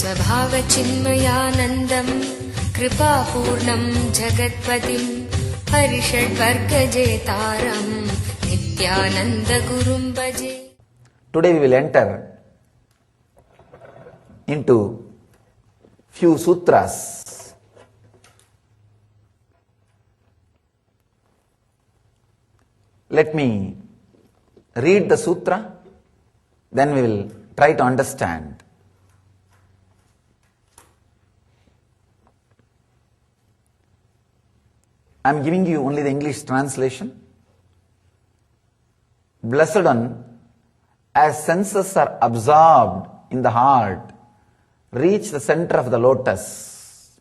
स्वभावचिन्मयानन्दं कृपापूर्णं जगत्पतिं हरिषड्वर्गजेतारं नित्यानन्दगुरुं भजे. Today we will enter into few sutras. Let me read the sutra, then we will try to understand. I am giving you only the English translation. Blessed one, as senses are absorbed in the heart, reach the center of the lotus.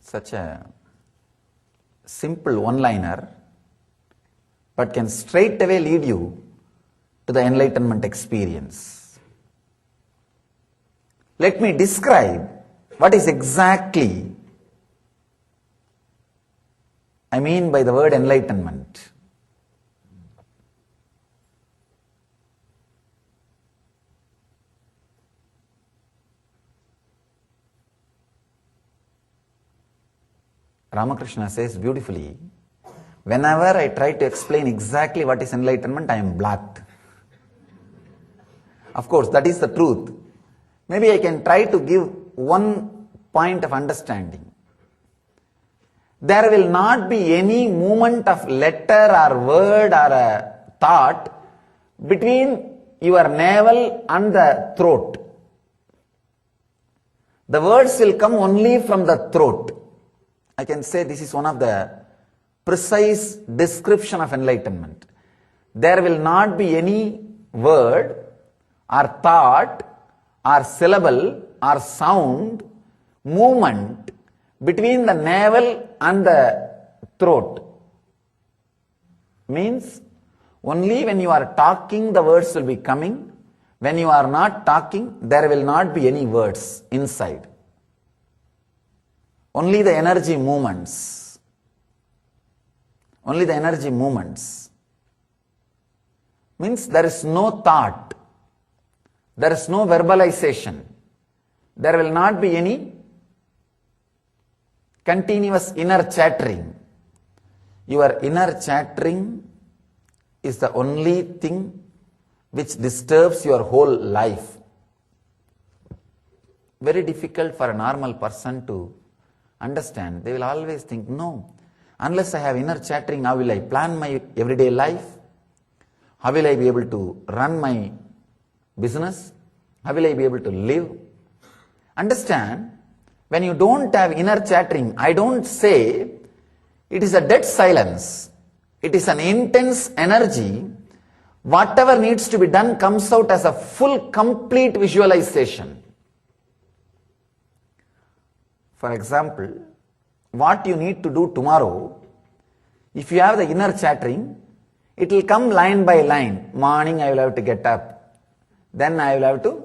Such a simple one-liner, but can straight away lead you to the enlightenment experience. Let me describe what is exactly I mean by the word enlightenment. Ramakrishna says beautifully, whenever I try to explain exactly what is enlightenment, I am blocked. Of course, that is the truth. Maybe I can try to give one point of understanding. There will not be any movement of letter or word or a thought between your navel and the throat. The words will come only from the throat. I can say this is one of the precise description of enlightenment. There will not be any word or thought or syllable or sound movement between the navel and the throat. Means only when you are talking the words will be coming. When you are not talking, there will not be any words inside. Only the energy movements. Only the energy movements. Means there is no thought. There is no verbalization. There will not be any continuous inner chattering. Your inner chattering is the only thing which disturbs your whole life. Very difficult for a normal person to understand. They will always think, no, unless I have inner chattering, how will I plan my everyday life? How will I be able to run my business? How will I be able to live? Understand, when you don't have inner chattering, I don't say it is a dead silence. It is an intense energy. Whatever needs to be done comes out as a full, complete visualization. For example, what you need to do tomorrow, if you have the inner chattering, it will come line by line. Morning I will have to get up. Then I will have to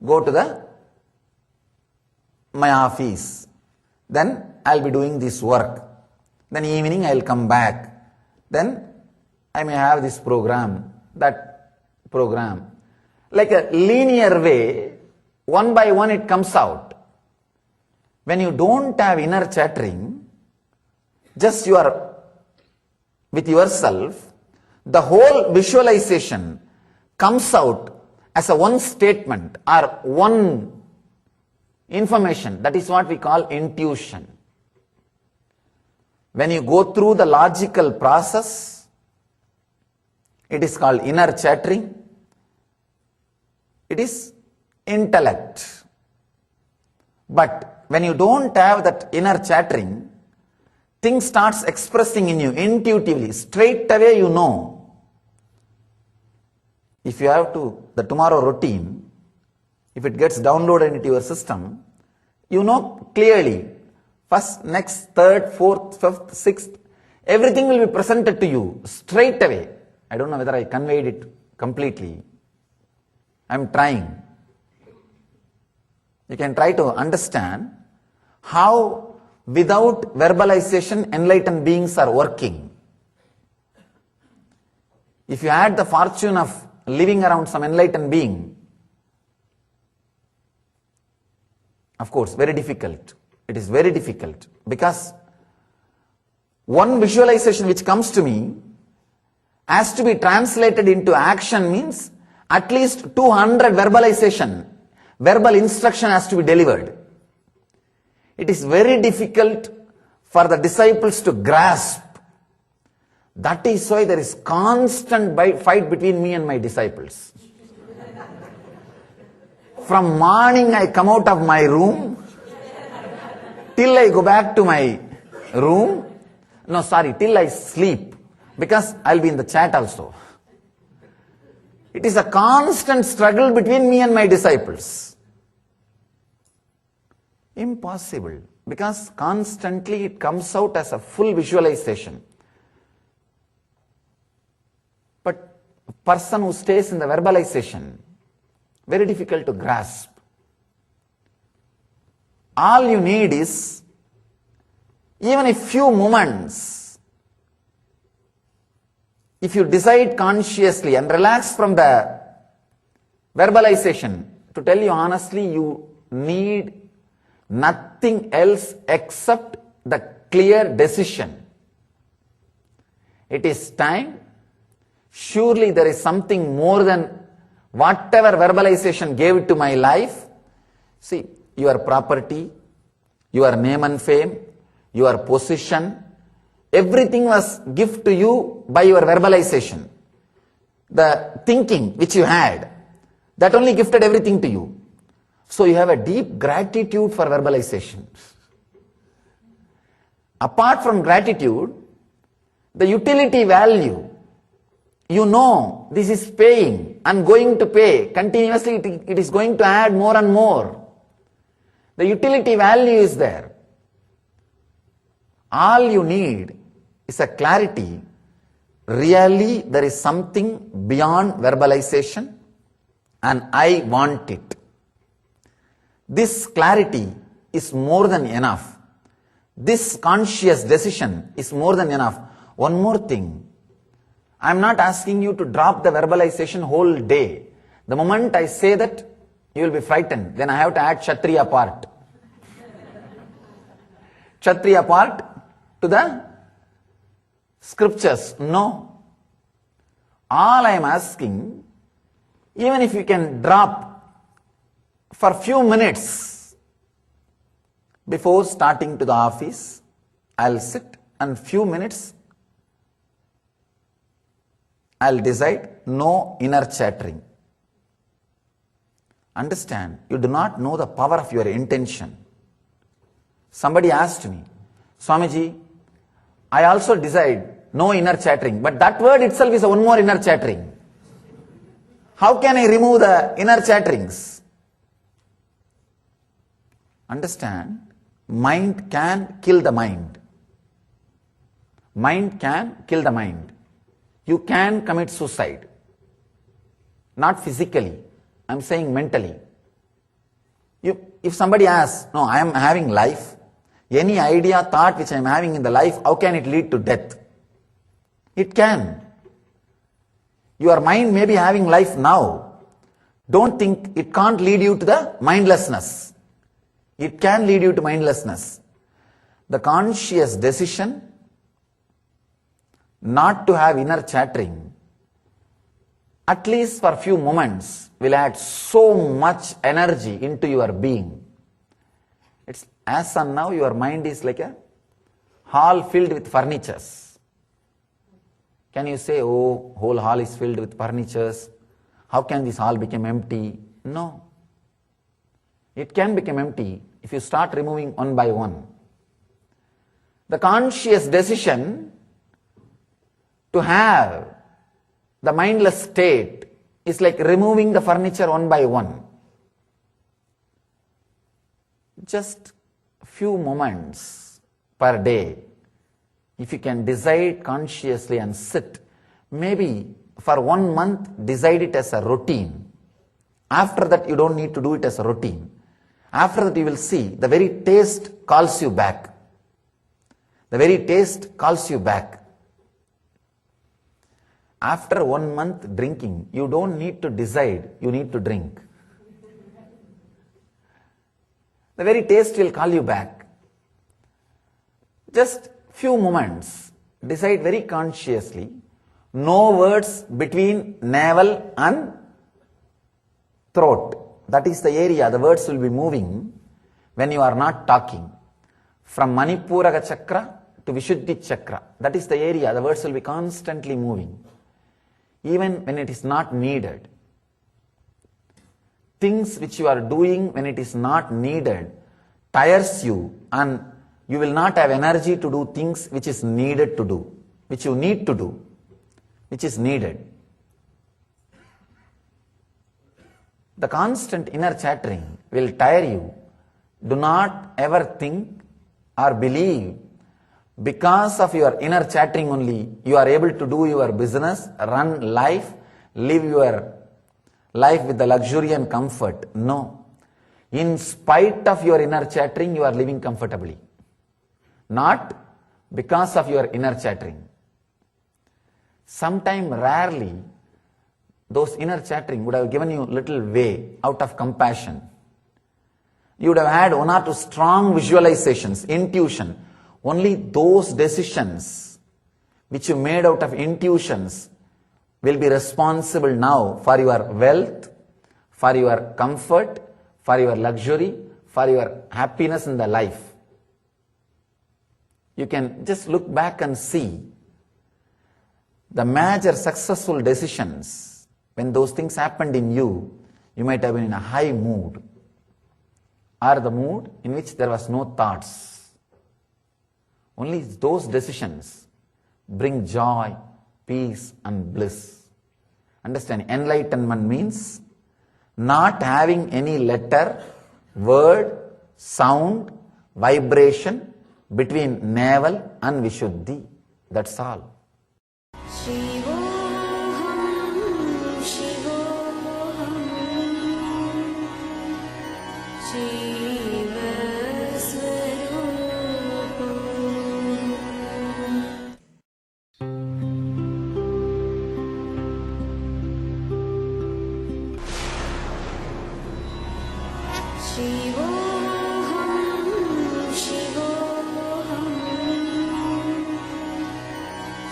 go to my office. Then I will be doing this work. Then evening I will come back. Then I may have this program, that program. Like a linear way, one by one it comes out. When you don't have inner chattering, just you are with yourself, the whole visualization comes out as a one statement or one information. That is what we call intuition. When you go through the logical process, it is called inner chattering. It is intellect. But when you don't have that inner chattering, things starts expressing in you intuitively. Straight away you know. If you have the tomorrow routine, if it gets downloaded into your system, you know clearly. First, next, third, fourth, fifth, sixth, everything will be presented to you straight away. I don't know whether I conveyed it completely. I am trying. You can try to understand how without verbalization enlightened beings are working. If you had the fortune of living around some enlightened being, of course, very difficult. It is very difficult because one visualization which comes to me has to be translated into action means at least 200 verbalization, verbal instruction has to be delivered. It is very difficult for the disciples to grasp. That is why there is constant fight between me and my disciples. From morning I come out of my room till I go back to my room. No, sorry, till I sleep, because I'll be in the chat also. It is a constant struggle between me and my disciples. Impossible, because constantly it comes out as a full visualization. But a person who stays in the verbalization, very difficult to grasp. All you need is even a few moments. If you decide consciously and relax from the verbalization, to tell you honestly, you need nothing else except the clear decision. It is time. Surely there is something more than whatever verbalization gave it to my life. See, your property, your name and fame, your position, everything was given to you by your verbalization. The thinking which you had, that only gifted everything to you. So you have a deep gratitude for verbalization. Apart from gratitude, the utility value, you know this is paying and going to pay. Continuously it is going to add more and more. The utility value is there. All you need is a clarity. Really there is something beyond verbalization and I want it. This clarity is more than enough. This conscious decision is more than enough. One more thing. I am not asking you to drop the verbalization whole day. The moment I say that, you will be frightened. Then I have to add Kshatriya part. Kshatriya part to the scriptures. No. All I am asking, even if you can drop for few minutes before starting to the office, I'll sit and few minutes I'll decide no inner chattering. Understand, you do not know the power of your intention. Somebody asked me, Swamiji, I also decide no inner chattering, but that word itself is one more inner chattering. How can I remove the inner chatterings? Understand, mind can kill the mind. Mind can kill the mind. You can commit suicide. Not physically, I am saying mentally. If somebody asks, no, I am having life, any idea, thought which I am having in the life, how can it lead to death? It can. Your mind may be having life now. Don't think it can't lead you to the mindlessness. It can lead you to mindlessness. The conscious decision not to have inner chattering, at least for a few moments, will add so much energy into your being. It's as and now your mind is like a hall filled with furnitures. Can you say, oh, whole hall is filled with furnitures? How can this hall become empty? No. It can become empty if you start removing one by one. The conscious decision to have the mindless state is like removing the furniture one by one. Just a few moments per day. If you can decide consciously and sit, maybe for 1 month decide it as a routine. After that you don't need to do it as a routine. After that you will see the very taste calls you back. The very taste calls you back. After 1 month drinking, you don't need to decide, you need to drink. The very taste will call you back. Just few moments, decide very consciously, no words between navel and throat. That is the area the words will be moving when you are not talking. From Manipuraka chakra to Vishuddhi chakra, that is the area the words will be constantly moving, even when it is not needed. Things which you are doing when it is not needed tires you, and you will not have energy to do things which is needed to do, which you need to do, which is needed. The constant inner chattering will tire you. Do not ever think or believe because of your inner chattering only you are able to do your business, run life, live your life with the luxury and comfort. No. In spite of your inner chattering, you are living comfortably. Not because of your inner chattering. Sometime rarely, those inner chattering would have given you little way out of compassion. You would have had 1 or 2 strong visualizations, intuition. Only those decisions which you made out of intuitions will be responsible now for your wealth, for your comfort, for your luxury, for your happiness in the life. You can just look back and see the major successful decisions. When those things happened in you, you might have been in a high mood, or the mood in which there was no thoughts. Only those decisions bring joy, peace and bliss. Understand, enlightenment means not having any letter, word, sound, vibration between navel and Vishuddhi. That's all. Shivoham, Shivoham, Shiva Swarupam. Shivoham, Shivoham,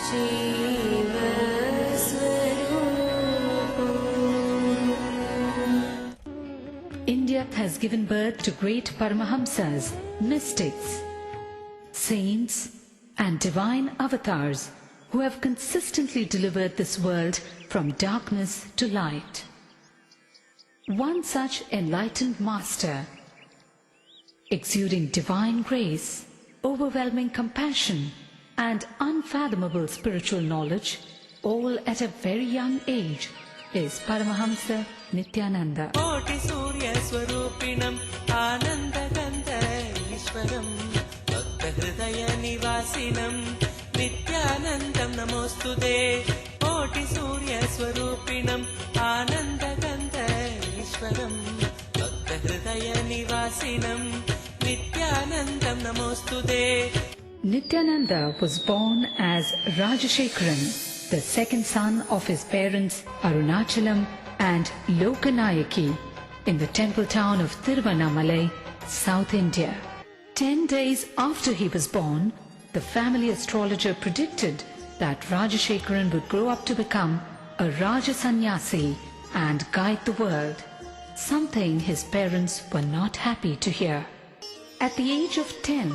Shiva Swarupam. India has given birth to great Paramahamsas, mystics, saints and divine avatars who have consistently delivered this world from darkness to light. One such enlightened master, exuding divine grace, overwhelming compassion and unfathomable spiritual knowledge, all at a very young age, is Paramahamsa Nithyananda. कोटि सूर्य स्वरूपिणम् आनन्दगन्ध ईश्वरम् भक्त हृदय निवासिनम् नित्यानन्दम् नमोस्तुते कोटि सूर्य स्वरूपिणम् आनन्दगन्ध ईश्वरम् भक्त हृदय निवासिनम् नित्यानन्दम् नमोस्तुते. Nithyananda was born as Rajashekharan, the second son of his parents Arunachalam and Lokanayaki in the temple town of Tiruvannamalai, South India. 10 days after he was born, the family astrologer predicted that Rajashekharan would grow up to become a Raja Sannyasi and guide the world, something his parents were not happy to hear. At the age of 10,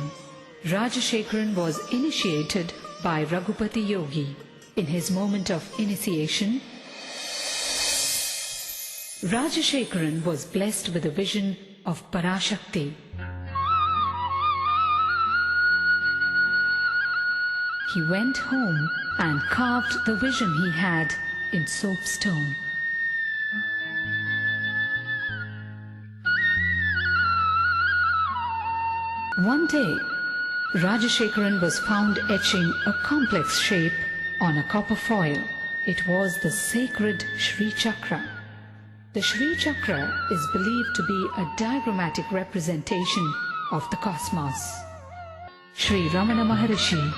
Rajashekharan was initiated by Raghupati Yogi. In his moment of initiation, Rajashekharan was blessed with a vision of Parashakti. He went home and carved the vision he had in soapstone. One day, Rajashekharan was found etching a complex shape on a copper foil. It was the sacred Shri Chakra. The Shri Chakra is believed to be a diagrammatic representation of the cosmos. Shri Ramana Maharishi,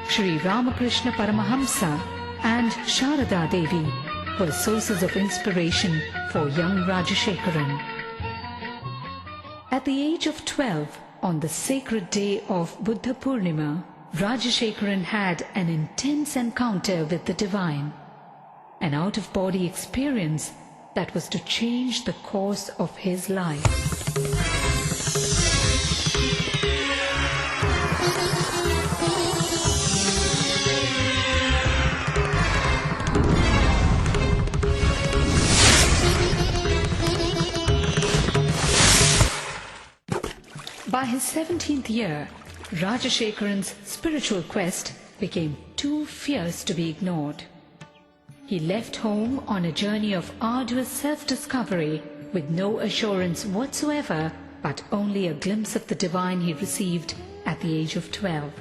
Shri Ramakrishna Paramahamsa and Sharada Devi were sources of inspiration for young Rajashekaran. At the age of 12, on the sacred day of Buddha Purnima, Rajashekaran had an intense encounter with the divine, an out-of-body experience that was to change the course of his life. By his 17th year, Rajashekaran's spiritual quest became too fierce to be ignored. He left home on a journey of arduous self-discovery with no assurance whatsoever, but only a glimpse of the divine he received at the age of 12.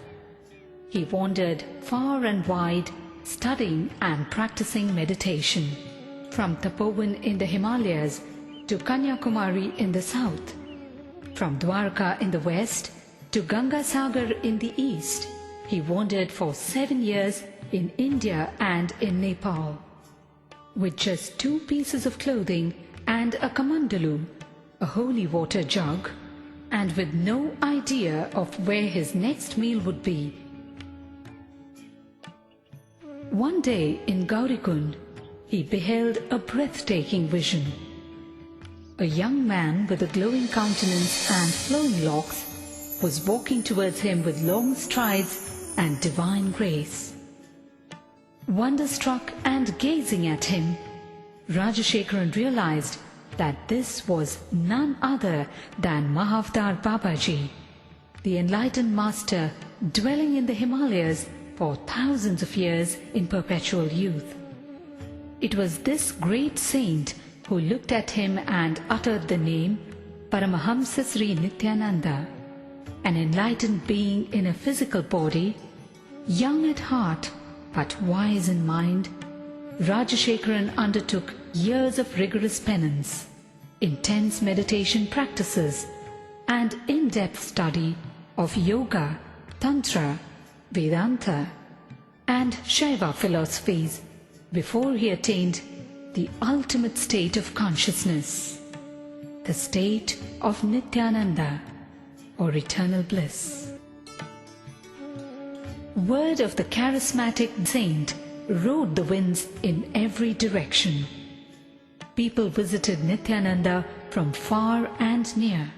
He wandered far and wide, studying and practicing meditation, from Tapovan in the Himalayas to Kanyakumari in the south, from Dwarka in the west to Gangasagar in the east. He wandered for 7 years in India and in Nepal. With just 2 pieces of clothing and a kamandalu, a holy water jug, and with no idea of where his next meal would be. One day in Gaurikund, he beheld a breathtaking vision. A young man with a glowing countenance and flowing locks was walking towards him with long strides and divine grace. Wonderstruck and gazing at him, Rajashekaran realized that this was none other than Mahavdar Babaji, the enlightened master dwelling in the Himalayas for thousands of years in perpetual youth. It was this great saint who looked at him and uttered the name Paramahamsa Sri Nithyananda, an enlightened being in a physical body, young at heart but wise in mind. Rajashekaran undertook years of rigorous penance, intense meditation practices, and in-depth study of yoga, tantra, Vedanta, and Shaiva philosophies before he attained the ultimate state of consciousness, the state of Nithyananda, or eternal bliss. Word of the charismatic saint rode the winds in every direction. People visited Nithyananda from far and near.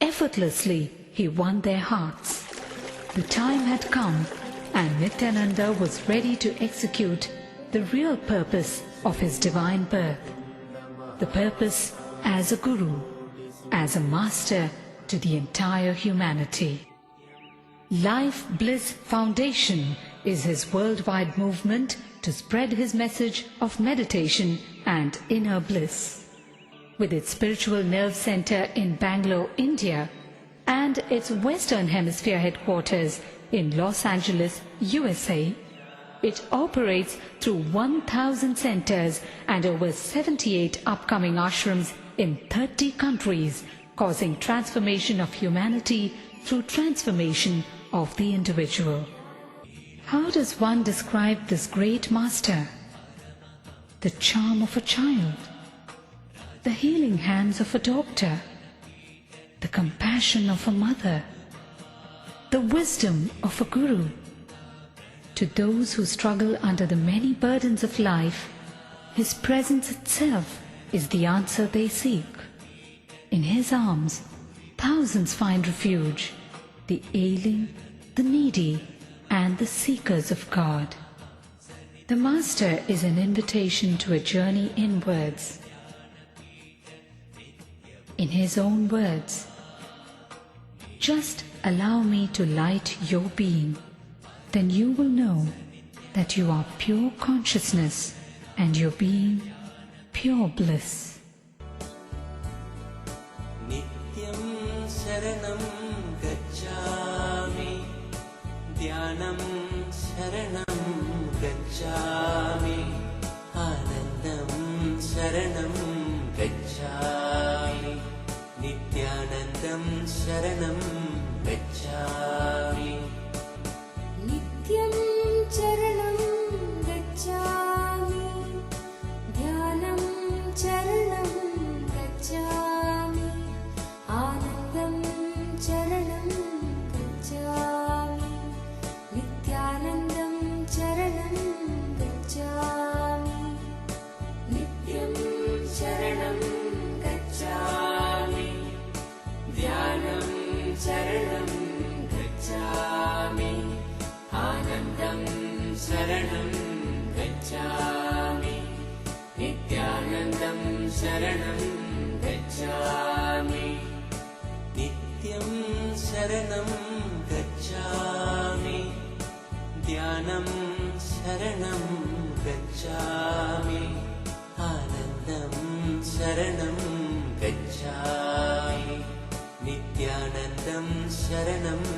Effortlessly, he won their hearts. The time had come, and Nithyananda was ready to execute the real purpose of his divine birth, the purpose as a guru, as a master to the entire humanity. Life Bliss Foundation is his worldwide movement to spread his message of meditation and inner bliss. With its spiritual nerve center in Bangalore, India, and its Western Hemisphere headquarters in Los Angeles, USA, it operates through 1,000 centers and over 78 upcoming ashrams in 30 countries, causing transformation of humanity through transformation of the individual. How does one describe this great master? The charm of a child, the healing hands of a doctor, the compassion of a mother, the wisdom of a guru. To those who struggle under the many burdens of life, his presence itself is the answer they seek. In his arms, thousands find refuge, the ailing, the needy, and the seekers of God. The Master is an invitation to a journey inwards. In his own words, "Just allow me to light your being, then you will know that you are pure consciousness and your being pure bliss." Nityam Sharanam Gacchami, Dhyanam Sharanam Gacchami, Anandam Sharanam Gacchami, Nithyanandam Sharanam Gacchami. Nityam Charanam गच्छामि नित्यानन्दं शरणं गच्छामि नित्यं शरणं गच्छामि ध्यानं शरणं गच्छामि आनन्दं शरणं गच्छामि नित्यानन्दं शरणं